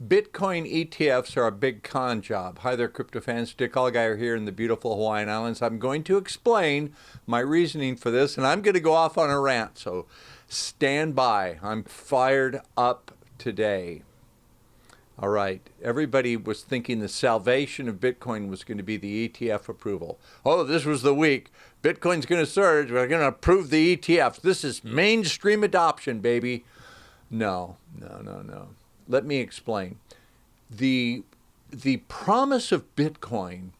Bitcoin ETFs are a big con job. Hi there, crypto fans. Dick Allgire here in the beautiful Hawaiian Islands. I'm going to explain my reasoning for this, and I'm going to go off on a rant, so stand by. I'm fired up today. All right, everybody was thinking the salvation of Bitcoin was going to be the ETF approval. Oh, this was the week. Bitcoin's going to surge. We're going to approve the ETFs. This is mainstream adoption, baby. No. Let me explain. The promise of Bitcoin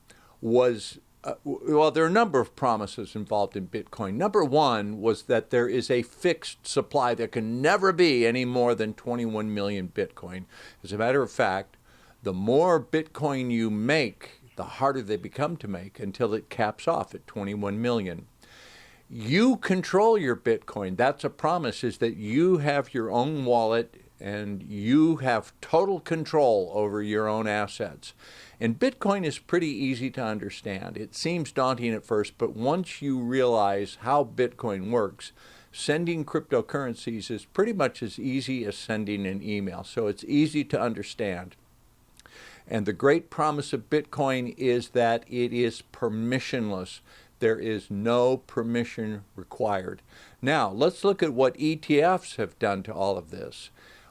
was, well, there are a number of promises involved in Bitcoin. Number one was that there is a fixed supply. There can never be any more than 21 million Bitcoin. As a matter of fact, the more Bitcoin you make, the harder they become to make until it caps off at 21 million. You control your Bitcoin. That's a promise, is that you have your own wallet and you have total control over your own assets. And Bitcoin is pretty easy to understand. It seems daunting at first, but once you realize how Bitcoin works, sending cryptocurrencies is pretty much as easy as sending an email. So it's easy to understand. And the great promise of Bitcoin is that it is permissionless. There is no permission required. Now, let's look at what ETFs have done to all of this.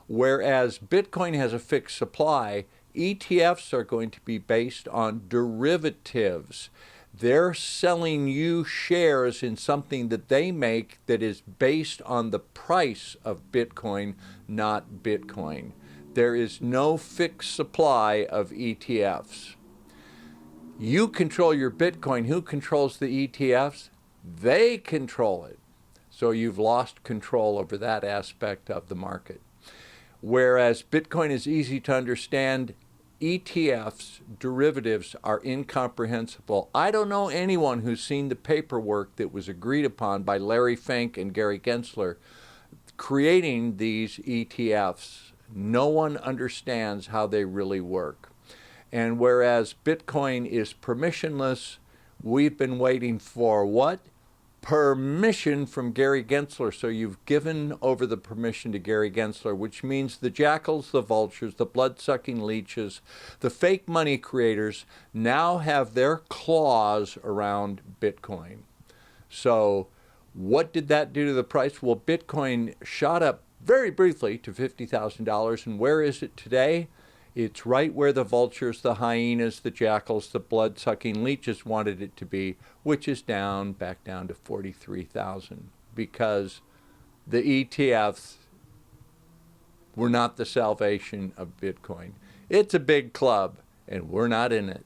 Whereas Bitcoin has a fixed supply, ETFs are going to be based on derivatives. They're selling you shares in something that they make that is based on the price of Bitcoin, not Bitcoin. There is no fixed supply of ETFs. You control your Bitcoin. Who controls the ETFs? They control it. So you've lost control over that aspect of the market. Whereas Bitcoin is easy to understand, ETFs, derivatives, are incomprehensible. I don't know anyone who's seen the paperwork that was agreed upon by Larry Fink and Gary Gensler creating these ETFs. No one understands how they really work. And whereas Bitcoin is permissionless, we've been waiting for what? Permission from Gary Gensler. So you've given over the permission to Gary Gensler, which means the jackals, the vultures, the blood-sucking leeches, the fake money creators now have their claws around Bitcoin. So what did that do to the price? Well, Bitcoin shot up very briefly to $50,000. And where is it today? It's right where the vultures, the hyenas, the jackals, the blood-sucking leeches wanted it to be, which is back down to 43,000, because the ETFs were not the salvation of Bitcoin. It's a big club, and we're not in it.